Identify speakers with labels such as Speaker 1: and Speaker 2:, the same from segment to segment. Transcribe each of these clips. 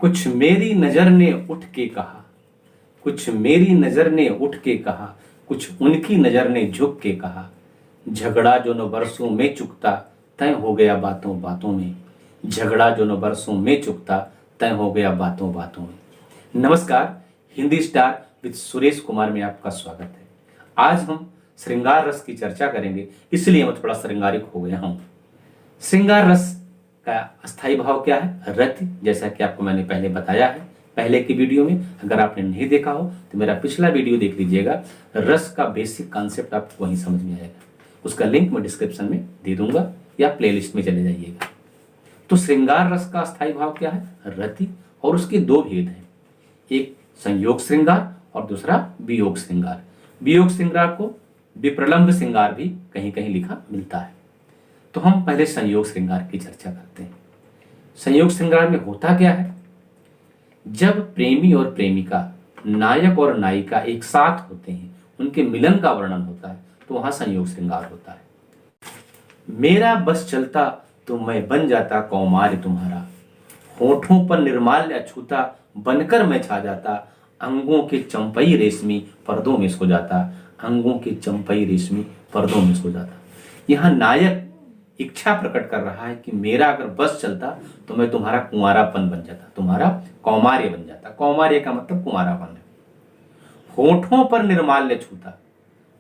Speaker 1: कुछ मेरी नजर ने उठ के कहा, कुछ मेरी नजर ने उठ के कहा, कुछ उनकी नजर ने झुक के कहा, झगड़ा जो न बरसों में चुकता तय हो गया बातों बातों में, झगड़ा जो न बरसों में चुकता तय हो गया बातों बातों में। नमस्कार, हिंदी स्टार विद सुरेश कुमार में आपका स्वागत है। आज हम श्रृंगार रस की चर्चा करेंगे, इसलिए मैं थोड़ा श्रृंगारिक हो गया हूं। श्रृंगार रस का अस्थायी भाव क्या है? रति, जैसा कि आपको मैंने पहले बताया है पहले की वीडियो में। अगर आपने नहीं देखा हो तो मेरा पिछला वीडियो देख लीजिएगा। रस का बेसिक कॉन्सेप्ट आपको वहीं समझ में आएगा। उसका लिंक मैं डिस्क्रिप्शन में दे दूंगा या प्लेलिस्ट में चले जाइएगा। तो श्रृंगार रस का अस्थायी भाव क्या है? रति। और उसके दो भेद हैं, एक संयोग श्रृंगार और दूसरा वियोग श्रृंगार। वियोग श्रृंगार को विप्रलंब श्रृंगार भी कहीं कहीं लिखा मिलता है। तो हम पहले संयोग श्रृंगार की चर्चा करते हैं। संयोग श्रृंगार में होता क्या है? जब प्रेमी और प्रेमिका, नायक और नायिका एक साथ होते हैं, उनके मिलन का वर्णन होता है, तो वहां संयोग श्रृंगार होता है। मेरा बस चलता तो मैं बन जाता कौमार्य तुम्हारा, होठों पर निर्माल्य अछूता बनकर मैं छा जाता, अंगों के चंपई रेशमी पर्दों में सो जाता, अंगों के चंपई रेशमी पर्दों में सो जाता। यहाँ नायक इच्छा प्रकट कर रहा है कि मेरा अगर बस चलता तो मैं तुम्हारा कुंवारापन बन जाता, तुम्हारा कौमार्य बन जाता। कौमार्य का मतलब कुंवारापन है। होठों पर निर्माल्य छूता,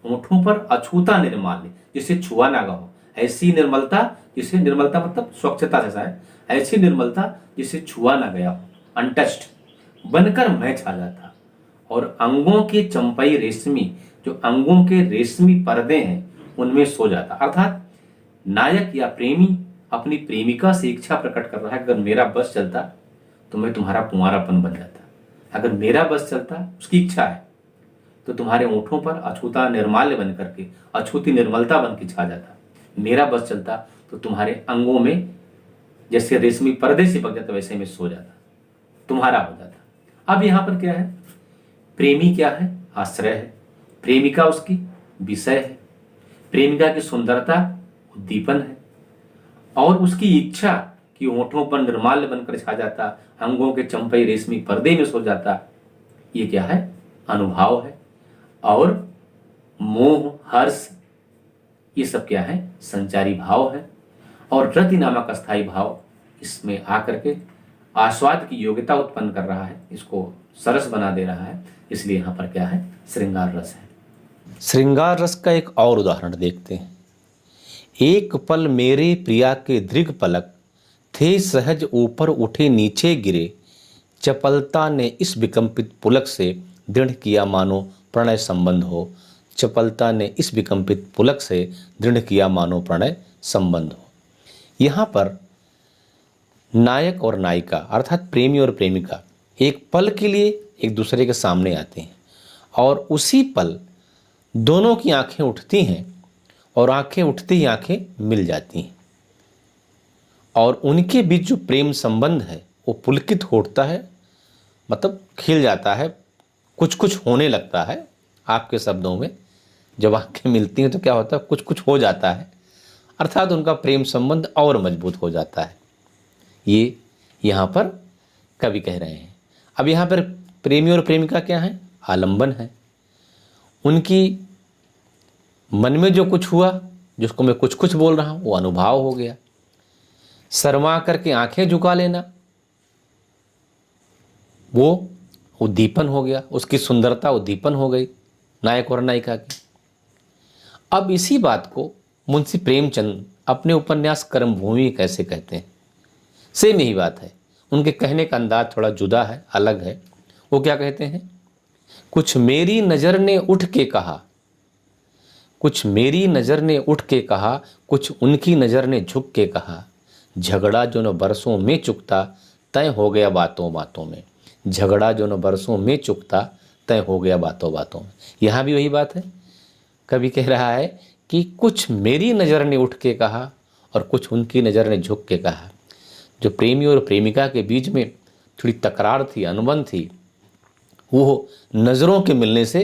Speaker 1: होठों पर अछूता निर्माल्य, जिसे छुआ ना हो, ऐसी निर्मलता जिसे, निर्मलता मतलब स्वच्छता जैसा है, ऐसी निर्मलता जिसे छुआ ना गया हो, अनटच्ड बनकर मैं छा जाता। और अंगों के चंपई रेशमी, जो अंगों के रेशमी पर्दे हैं, उनमें सो जाता। अर्थात नायक या प्रेमी अपनी प्रेमिका से इच्छा प्रकट कर रहा है, अगर मेरा बस चलता तो मैं तुम्हारा कुंवारापन बन जाता। अगर मेरा बस चलता, उसकी इच्छा है, तो तुम्हारे ओंठों पर अछूता निर्माल्य बन करके, अछूती निर्मलता बन के छा जाता। मेरा बस चलता तो तुम्हारे अंगों में जैसे रेशमी पर्दे चिपक जाता, वैसे में सो जाता, तुम्हारा हो जाता। अब यहां पर क्या है? प्रेमी क्या है? आश्रय है। प्रेमिका उसकी विषय है। प्रेमिका की सुंदरता उद्दीपन है। और उसकी इच्छा कि होठों पर निर्माल्य बनकर छा जाता, अंगों के चंपई रेशमी पर्दे में सो जाता, ये क्या है? अनुभाव है। और मोह, हर्ष, ये सब क्या है? संचारी भाव है। और रति नामक अस्थायी भाव इसमें आकर के आस्वाद की योग्यता उत्पन्न कर रहा है, इसको सरस बना दे रहा है। इसलिए यहाँ पर क्या है? श्रृंगार रस है।
Speaker 2: श्रृंगार रस का एक और उदाहरण देखते हैं। एक पल मेरे प्रिया के दृढ़ पलक थे, सहज ऊपर उठे नीचे गिरे, चपलता ने इस विकंपित पुलक से दृढ़ किया मानो प्रणय संबंध हो, चपलता ने इस विकंपित पुलक से दृढ़ किया मानो प्रणय संबंध हो। यहाँ पर नायक और नायिका अर्थात प्रेमी और प्रेमिका एक पल के लिए एक दूसरे के सामने आते हैं, और उसी पल दोनों की आंखें उठती हैं, और आंखें उठते ही आंखें मिल जाती हैं, और उनके बीच जो प्रेम संबंध है वो पुलकित होता है, मतलब खिल जाता है, कुछ कुछ होने लगता है। आपके शब्दों में जब आंखें मिलती हैं तो क्या होता है? कुछ कुछ हो जाता है, अर्थात उनका प्रेम संबंध और मजबूत हो जाता है। ये यहाँ पर कवि कह रहे हैं। अब यहाँ पर प्रेमी और प्रेमिका क्या है? आलंबन है। उनकी मन में जो कुछ हुआ, जिसको मैं कुछ कुछ बोल रहा हूँ, वो अनुभाव हो गया। शर्मा करके आंखें झुका लेना, वो उद्दीपन हो गया। उसकी सुंदरता उद्दीपन हो गई नायक और नायिका की। अब इसी बात को मुंशी प्रेमचंद अपने उपन्यास कर्मभूमि कैसे कहते हैं? सेम यही बात है, उनके कहने का अंदाज थोड़ा जुदा है, अलग है। वो क्या कहते हैं? कुछ मेरी नज़र ने उठ के कहा, कुछ मेरी नज़र ने उठ के कहा, कुछ उनकी नज़र ने झुक के कहा, झगड़ा जो न बरसों में चुकता तय हो गया बातों बातों में, झगड़ा जो न बरसों में चुकता तय हो गया बातों बातों में। यहाँ भी वही बात है। कवि कह रहा है कि कुछ मेरी नज़र ने उठ के कहा और कुछ उनकी नज़र ने झुक के कहा। जो प्रेमी और प्रेमिका के बीच में थोड़ी तकरार थी, अनुबंध थी, वो नज़रों के मिलने से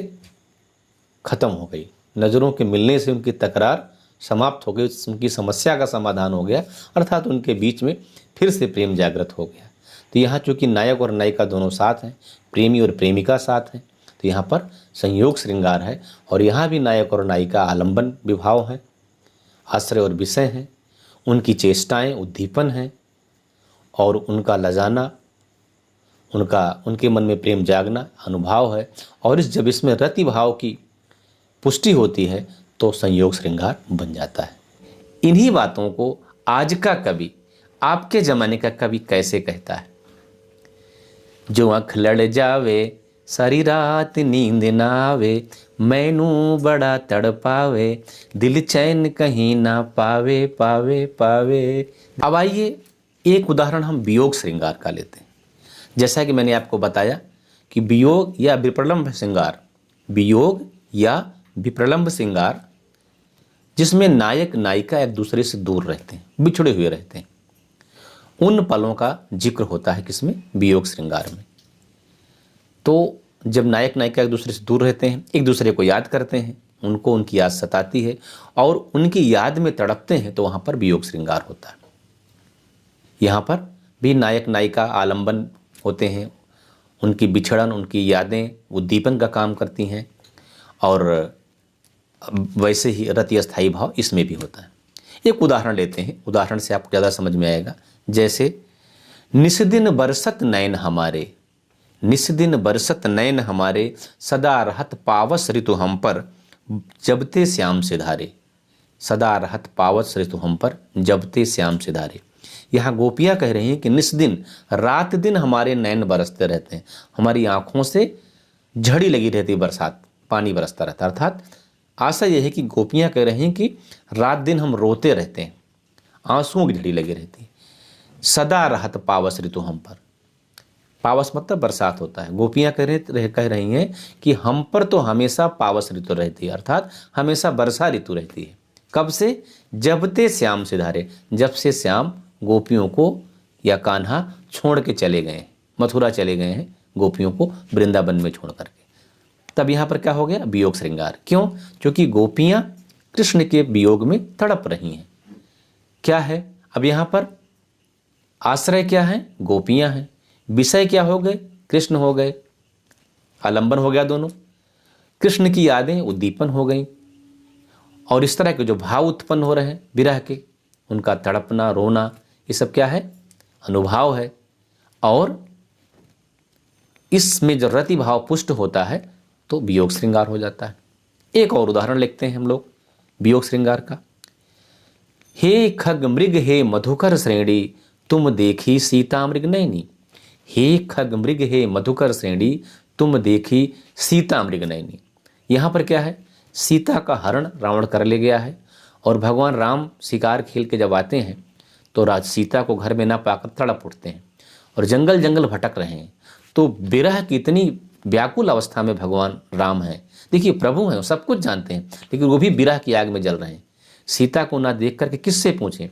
Speaker 2: ख़त्म हो गई। नज़रों के मिलने से उनकी तकरार समाप्त हो गई, उनकी समस्या का समाधान हो गया, अर्थात उनके बीच में फिर से प्रेम जागृत हो गया। तो यहाँ चूँकि नायक और नायिका दोनों साथ हैं, प्रेमी और प्रेमिका साथ हैं, तो यहाँ पर संयोग श्रृंगार है। और यहाँ भी नायक और नायिका आलंबन विभाव हैं, आश्रय और विषय हैं, उनकी चेष्टाएं उद्दीपन हैं और उनका लजाना, उनके मन में प्रेम जागना अनुभाव है। और जब इसमें रति भाव की पुष्टि होती है तो संयोग श्रृंगार बन जाता है। इन्हीं बातों को आज का कवि, आपके ज़माने का कवि कैसे कहता है? जो आँख लड़ जावे सारी रात नींद ना आवे, मैनू बड़ा तड़पावे, दिल चैन कहीं ना पावे पावे पावे। अब आइए एक उदाहरण हम वियोग श्रृंगार का लेते हैं। जैसा कि मैंने आपको बताया कि वियोग या विप्रलंभ श्रृंगार, वियोग या विप्रलंभ श्रृंगार जिसमें नायक नायिका एक दूसरे से दूर रहते हैं, बिछड़े हुए रहते हैं, उन पलों का जिक्र होता है किसमें? वियोग श्रृंगार में। तो जब नायक नायिका एक दूसरे से दूर रहते हैं, एक दूसरे को याद करते हैं, उनको उनकी याद सताती है और उनकी याद में तड़पते हैं, तो वहाँ पर वियोग श्रृंगार होता है। यहाँ पर भी नायक नायिका आलंबन होते हैं, उनकी बिछड़न, उनकी यादें उद्दीपन का काम करती हैं और वैसे ही रति अस्थायी भाव इसमें भी होता है। एक उदाहरण लेते हैं, उदाहरण से आपको ज़्यादा समझ में आएगा। जैसे निस दिन बरसत नयन हमारे, निस दिन बरसत नयन हमारे, सदा रहत पावस ऋतु हम पर, जबते श्याम से धारे, सदा रहत पावस ऋतु हम पर, जबते श्याम से धारे। यहाँ गोपियाँ कह रही हैं कि निस दिन, रात दिन हमारे नयन बरसते रहते हैं, हमारी आँखों से झड़ी लगी रहती है, बरसात पानी बरसता रहता है। अर्थात आशा यह है कि गोपियाँ कह रही हैं कि रात दिन हम रोते रहते हैं, आंसुओं की झड़ी लगी रहती है। सदा रहत पावस ऋतु हम पर, पावस मतलब बरसात होता है। गोपियाँ कह रही हैं कि हम पर तो हमेशा पावस ऋतु रहती है, अर्थात हमेशा वर्षा ऋतु रहती है। कब से? जबते श्याम से धारे, जब से श्याम गोपियों को या कान्हा छोड़ के चले गए हैं, मथुरा चले गए हैं गोपियों को वृंदावन में छोड़ करके। तब यहाँ पर क्या हो गया? वियोग श्रृंगार। क्यों? क्योंकि गोपियाँ कृष्ण के वियोग में तड़प रही हैं। क्या है अब यहाँ पर? आश्रय क्या है? गोपियाँ हैं। विषय क्या हो गए? कृष्ण हो गए, आलंबन हो गया दोनों, कृष्ण की यादें उद्दीपन हो गई। और इस तरह के जो भाव उत्पन्न हो रहे हैं विरह के, उनका तड़पना रोना, ये सब क्या है? अनुभाव है। और इसमें जो रति भाव पुष्ट होता है तो वियोग श्रृंगार हो जाता है। एक और उदाहरण लिखते हैं हम लोग वियोग श्रृंगार का। हे खग मृग हे मधुकर श्रेणी, तुम देखी सीता मृग नैनी। हे खग मृग हे मधुकर श्रेणी, तुम देखी सीता मृग नैनी। यहाँ पर क्या है? सीता का हरण रावण कर ले गया है और भगवान राम शिकार खेल के जब आते हैं तो राज सीता को घर में ना पाकर तड़प उठते हैं और जंगल जंगल भटक रहे हैं। तो विरह की इतनी व्याकुल अवस्था में भगवान राम हैं। देखिए प्रभु हैं, सब कुछ जानते हैं, लेकिन वो भी विरह की आग में जल रहे हैं। सीता को ना देख करके किससे पूछें?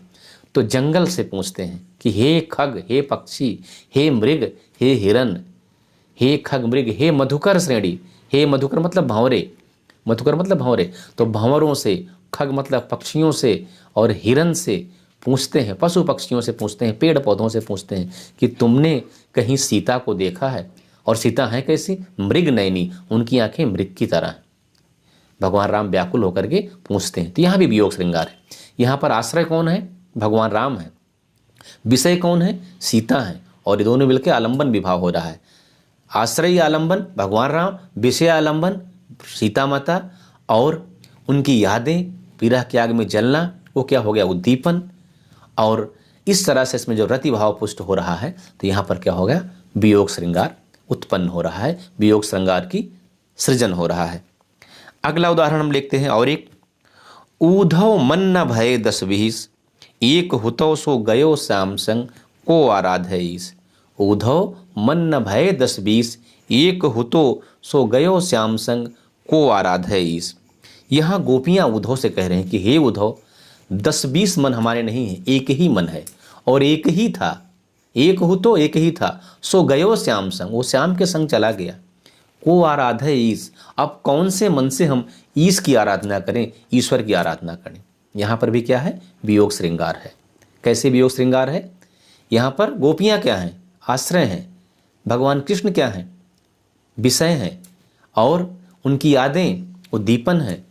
Speaker 2: तो जंगल से पूछते हैं कि हे खग, हे पक्षी, हे मृग, हे हिरन, हे खग मृग, हे मधुकर श्रेणी। हे मधुकर मतलब भंवरे, मधुकर मतलब भंवरे, तो भंवरों से, खग मतलब पक्षियों से और हिरन से पूछते हैं, पशु पक्षियों से पूछते हैं, पेड़ पौधों से पूछते हैं कि तुमने कहीं सीता को देखा है? और सीता है कैसी? मृग नयनी, उनकी आंखें मृग की तरह। भगवान राम व्याकुल होकर के पूछते हैं। तो यहाँ भी वियोग श्रृंगार है। यहाँ पर आश्रय कौन है? भगवान राम है। विषय कौन है? सीता है। और ये दोनों मिलकर आलंबन विवाह हो रहा है। आश्रय आलंबन भगवान राम, विषय आलंबन सीता माता, और उनकी यादें विरह के आग में जलना, वो क्या हो गया? उद्दीपन। और इस तरह से इसमें जो रति भाव पुष्ट हो रहा है, तो यहाँ पर क्या हो गया? वियोग श्रृंगार उत्पन्न हो रहा है, वियोग श्रृंगार की सृजन हो रहा है। अगला उदाहरण हम देखते हैं और एक। ऊधव मन न भय 10-20, एक हुतो सो गयो श्याम संग, को आराध्य ईस। ऊधव मन न भय 10-20, एक हुतो सो गयो श्याम संग, को आराध्य ईस। यहाँ गोपियाँ उद्धव से कह रहे हैं कि हे उद्धव, 10-20 मन हमारे नहीं है, एक ही मन है और एक ही था, एक हो तो एक ही था। सो गयो श्याम संग, वो श्याम के संग चला गया। को आराध्य ईश, अब कौन से मन से हम ईश की आराधना करें, ईश्वर की आराधना करें? यहाँ पर भी क्या है? वियोग श्रृंगार है। कैसे वियोग श्रृंगार है? यहाँ पर गोपियाँ क्या हैं? आश्रय हैं, भगवान कृष्ण क्या हैं, विषय हैं, और उनकी यादें उद्दीपन हैं,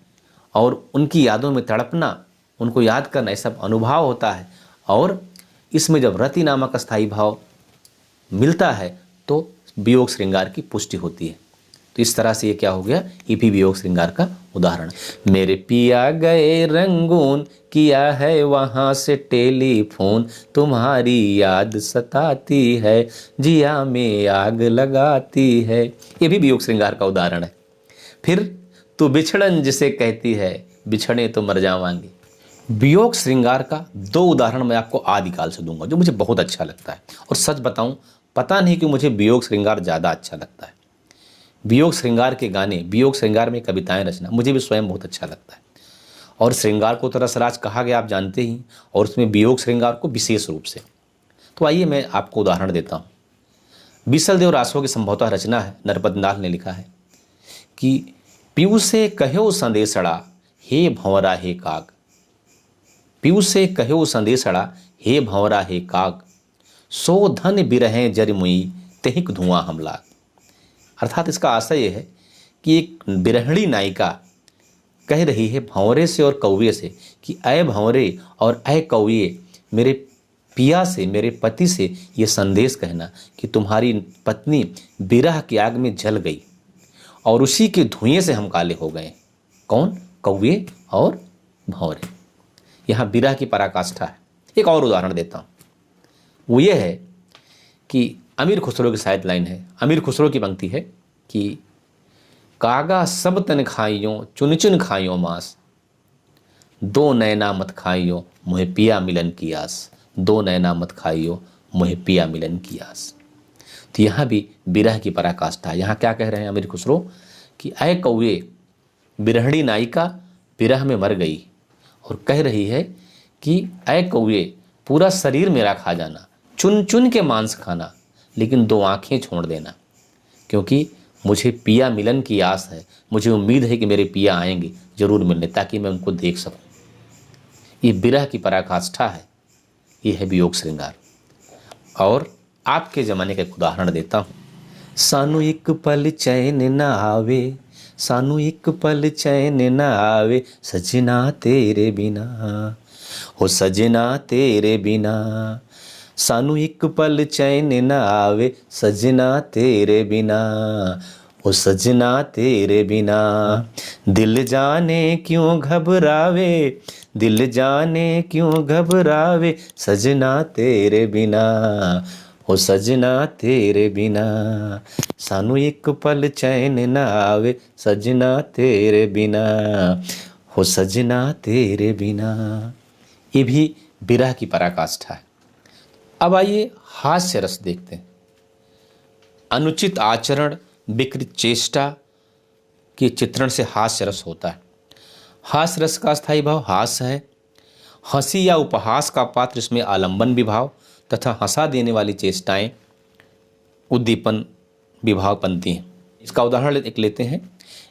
Speaker 2: और उनकी यादों में तड़पना, उनको याद करना, ये सब अनुभव होता है। और इसमें जब रति नामक स्थायी भाव मिलता है तो वियोग श्रृंगार की पुष्टि होती है। तो इस तरह से ये क्या हो गया, ये भी वियोग श्रृंगार का उदाहरण। मेरे पिया गए रंगून, किया है वहाँ से टेलीफोन, तुम्हारी याद सताती है, जिया में आग लगाती है, ये भी वियोग श्रृंगार का उदाहरण है। फिर तू बिछड़न जिसे कहती है, बिछड़े तो मर जावांगे। वियोग श्रृंगार का 2 उदाहरण मैं आपको आदिकाल से दूंगा जो मुझे बहुत अच्छा लगता है। और सच बताऊं, पता नहीं क्यों मुझे वियोग श्रृंगार ज़्यादा अच्छा लगता है। वियोग श्रृंगार के गाने, वियोग श्रृंगार में कविताएं रचना मुझे भी स्वयं बहुत अच्छा लगता है। और श्रृंगार को तो रसराज कहा गया, आप जानते ही, और उसमें वियोग श्रृंगार को विशेष रूप से। तो आइए मैं आपको उदाहरण देता हूँ। बीसल देव रासो की संभवतः रचना है, नरपत नाथ ने लिखा है कि पीऊ से कहो संदेशड़ा, हे भंवरा हे काग, पीऊ से कहो संदेशड़ा, हे भंवरा हे काग, सो धन बिरहें जर मुई, तेहिक धुआं हमला। अर्थात इसका आशय यह है कि एक बिरहणी नायिका कह रही है भंवरे से और कौवे से कि अय भंवरे और अय कौवे, मेरे पिया से, मेरे पति से ये संदेश कहना कि तुम्हारी पत्नी बिरह की आग में जल गई और उसी के धुएं से हम काले हो गए। कौन? कौवे और भंवरे। यहाँ बिरह की पराकाष्ठा है। एक और उदाहरण देता हूँ, वो ये है कि अमीर खुसरो की शायद लाइन है। अमीर खुसरो की पंक्ति है कि कागा सब तन खाइयों, चुन चुन खाइयों मांस, दो नैना मत खाइयों, मुहे पिया मिलन की आस, दो नैना मत खाइयों, मुहे पिया मिलन की आस। तो यहाँ भी बिरह की पराकाष्ठा है। यहाँ क्या कह रहे हैं अमीर खुसरो कि अय कौवे, बिरहणी नायिका बिरह में मर गई और कह रही है कि अय कौवे, पूरा शरीर मेरा खा जाना, चुन चुन के मांस खाना, लेकिन 2 आँखें छोड़ देना, क्योंकि मुझे पिया मिलन की आस है। मुझे उम्मीद है कि मेरे पिया आएंगे जरूर मिलने, ताकि मैं उनको देख सकूं। ये बिरह की पराकाष्ठा है, ये है वियोग श्रृंगार। और आपके ज़माने का एक उदाहरण देता हूँ। सानू एक पल चैन न आवे, सानू एक पल चैन न आवे, सजना तेरे बिना, हो सजना तेरे बिना, सानू एक पल चैन न आवे, सजना तेरे बिना, ओ सजना तेरे बिना, दिल जाने क्यों घबरावे, दिल जाने क्यों घबरावे, सजना तेरे बिना, ओ सजना तेरे बिना, सानू एक पल चैन न आवे, सजना तेरे बिना, हो सजना तेरे बिना। ये भी बिरह की पराकाष्ठा है। अब आइए हास्य रस देखते हैं। अनुचित आचरण, विकृत चेष्टा के चित्रण से हास्य रस होता है। हास्य रस का स्थायी भाव हास्य है। हंसी या उपहास का पात्र इसमें आलंबन विभाव तथा हंसा देने वाली चेष्टाएं उद्दीपन विभाव बनती हैं। इसका उदाहरण एक लेते हैं।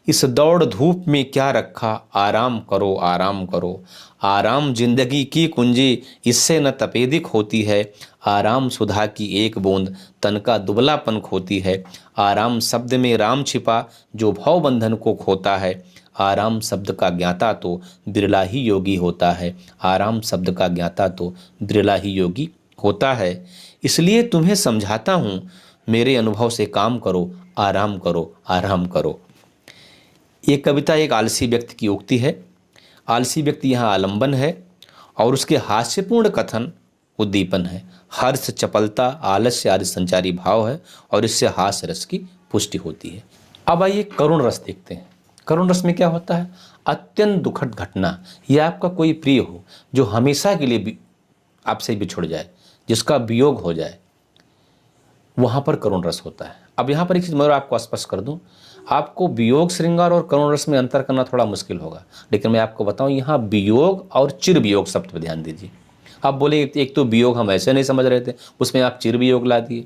Speaker 2: इस दौड़ धूप में क्या रखा, आराम करो आराम करो, आराम जिंदगी की कुंजी, इससे न तपेदिक होती है, आराम सुधा की एक बूंद, तन का दुबलापन खोती है, आराम शब्द में राम छिपा, जो भव बंधन को खोता है, आराम शब्द का ज्ञाता तो बिरला ही योगी होता है, आराम शब्द का ज्ञाता तो बिरला ही योगी होता है, इसलिए तुम्हें समझाता हूँ, मेरे अनुभव से काम करो, आराम करो आराम करो। ये कविता एक आलसी व्यक्ति की उक्ति है। आलसी व्यक्ति यहाँ आलंबन है और उसके हास्यपूर्ण कथन उद्दीपन है। हर्ष, चपलता, आलस्य आदि संचारी भाव है और इससे हास्य रस की पुष्टि होती है। अब आइए करुण रस देखते हैं। करुण रस में क्या होता है? अत्यंत दुखद घटना, यह आपका कोई प्रिय हो जो हमेशा के लिए आपसे बिछुड़ जाए, जिसका वियोग हो जाए, वहाँ पर करुण रस होता है। अब यहाँ पर एक चीज़ मैं आपको स्पष्ट कर दूँ, आपको वियोग श्रृंगार और करुण रस में अंतर करना थोड़ा मुश्किल होगा, लेकिन मैं आपको बताऊं यहाँ वियोग और चिर वियोग शब्द पर ध्यान दीजिए। आप बोले एक तो वियोग हम ऐसे नहीं समझ रहे थे, उसमें आप चिर वियोग ला दिए।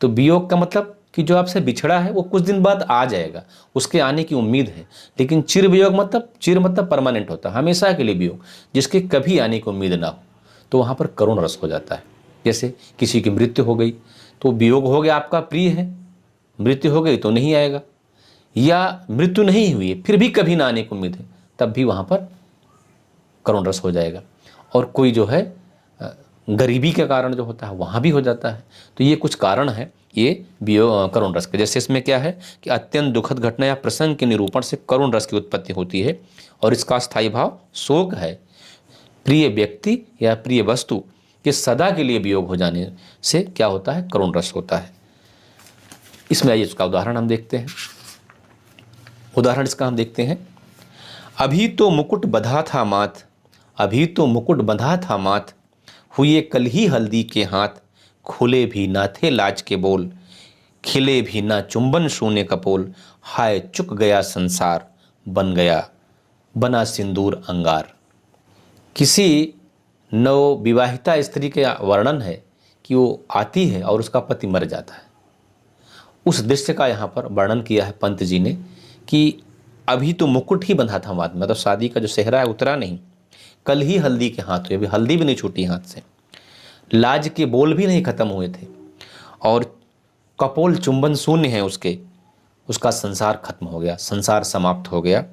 Speaker 2: तो वियोग का मतलब कि जो आपसे बिछड़ा है वो कुछ दिन बाद आ जाएगा, उसके आने की उम्मीद है। लेकिन चिर वियोग मतलब, चिर मतलब परमानेंट होता है, हमेशा के लिए वियोग, जिसके कभी आने की उम्मीद ना हो, तो वहाँ पर करुण रस हो जाता है। जैसे किसी की मृत्यु हो गई, तो वियोग हो गया आपका प्रिय है, मृत्यु हो गई तो नहीं आएगा, या मृत्यु नहीं हुई है फिर भी कभी ना आने की उम्मीद है, तब भी वहाँ पर करुण रस हो जाएगा। और कोई जो है गरीबी के कारण जो होता है वहाँ भी हो जाता है। तो ये कुछ कारण है ये करुण रस के। जैसे इसमें क्या है कि अत्यंत दुखद घटना या प्रसंग के निरूपण से करुण रस की उत्पत्ति होती है और इसका स्थायी भाव शोक है। प्रिय व्यक्ति या प्रिय वस्तु के सदा के लिए वियोग हो जाने से क्या होता है, करुण रस होता है। इसमें आइए इसका उदाहरण हम देखते हैं। उदाहरण इसका हम देखते हैं। अभी तो मुकुट बंधा था माथ, अभी तो मुकुट बंधा था माथ, हुए कल ही हल्दी के हाथ, खुले भी ना थे लाज के बोल, खिले भी ना चुंबन शून्य कपोल, हाय चुक गया संसार, बन गया बना सिंदूर अंगार। किसी नवविवाहिता स्त्री का वर्णन है कि वो आती है और उसका पति मर जाता है। उस दृश्य का यहाँ पर वर्णन किया है पंत जी ने कि अभी तो मुकुट ही बंधा था माथ, मतलब शादी का जो सेहरा है उतरा नहीं, कल ही हल्दी के हाथ हुए, अभी हल्दी भी नहीं छूटी हाथ से, लाज के बोल भी नहीं खत्म हुए थे और कपोल चुंबन शून्य है उसके, उसका संसार खत्म हो गया, संसार समाप्त हो गया,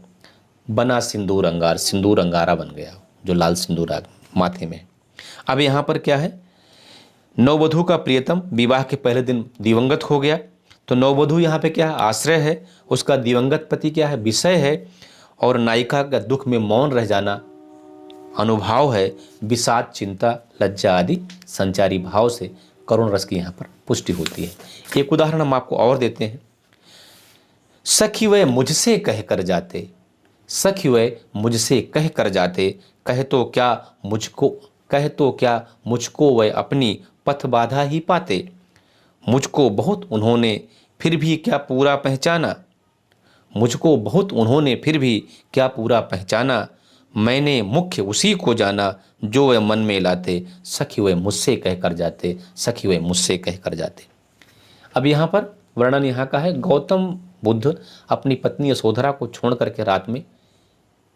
Speaker 2: बना सिंदूर अंगार, सिंदूर अंगारा बन गया जो लाल सिंदूर माथे में। अब यहाँ पर क्या है, नववधू का प्रियतम विवाह के पहले दिन दिवंगत हो गया, तो नववधू यहाँ पे क्या है, आश्रय है, उसका दिवंगत पति क्या है, विषय है, और नायिका का दुख में मौन रह जाना अनुभाव है, विषाद चिंता लज्जा आदि संचारी भाव से करुण रस की यहाँ पर पुष्टि होती है। एक उदाहरण हम आपको और देते हैं। सखी वह मुझसे कह कर जाते, सखी वह मुझसे कह कर जाते, कह तो क्या मुझको वह अपनी पथ बाधा ही पाते, मुझको बहुत उन्होंने फिर भी क्या पूरा पहचाना, मुझको बहुत उन्होंने फिर भी क्या पूरा पहचाना, मैंने मुख्य उसी को जाना जो वह मन में लाते, सखी वह मुझसे कह कर जाते, सखी वह मुझसे कह कर जाते। अब यहाँ पर वर्णन यहाँ का है, गौतम बुद्ध अपनी पत्नी यशोधरा को छोड़ करके रात में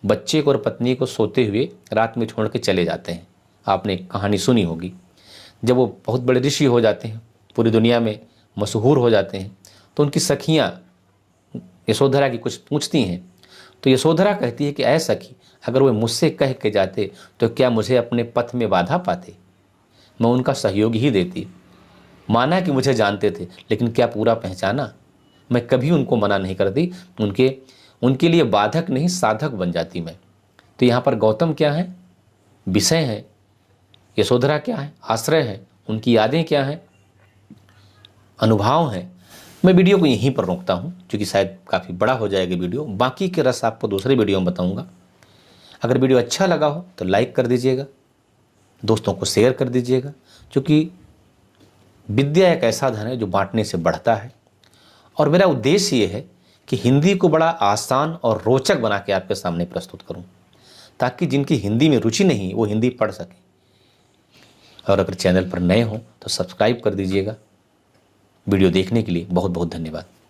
Speaker 2: बच्चे को और पत्नी को सोते हुए रात में छोड़ के चले जाते हैं। आपने कहानी सुनी होगी। जब वो बहुत बड़े ऋषि हो जाते हैं, पूरी दुनिया में मशहूर हो जाते हैं, तो उनकी सखियाँ यशोधरा की कुछ पूछती हैं, तो यशोधरा कहती है कि ऐ सखी, अगर वो मुझसे कह के जाते तो क्या मुझे अपने पथ में बाधा पाते, मैं उनका सहयोग ही देती। माना कि मुझे जानते थे लेकिन क्या पूरा पहचाना, मैं कभी उनको मना नहीं करती, उनके लिए बाधक नहीं साधक बन जाती मैं। तो यहाँ पर गौतम क्या है, विषय है, यशोधरा क्या है, आश्रय है, उनकी यादें क्या हैं, अनुभाव हैं। मैं वीडियो को यहीं पर रोकता हूँ क्योंकि शायद काफ़ी बड़ा हो जाएगा वीडियो, बाकी के रस आपको दूसरे वीडियो में बताऊँगा। अगर वीडियो अच्छा लगा हो तो लाइक कर दीजिएगा, दोस्तों को शेयर कर दीजिएगा, क्योंकि विद्या एक ऐसा धन है जो बांटने से बढ़ता है। और मेरा उद्देश्य ये है कि हिंदी को बड़ा आसान और रोचक बना के आपके सामने प्रस्तुत करूं, ताकि जिनकी हिंदी में रुचि नहीं वो हिंदी पढ़ सकें। और अगर चैनल पर नए हो तो सब्सक्राइब कर दीजिएगा। वीडियो देखने के लिए बहुत बहुत धन्यवाद।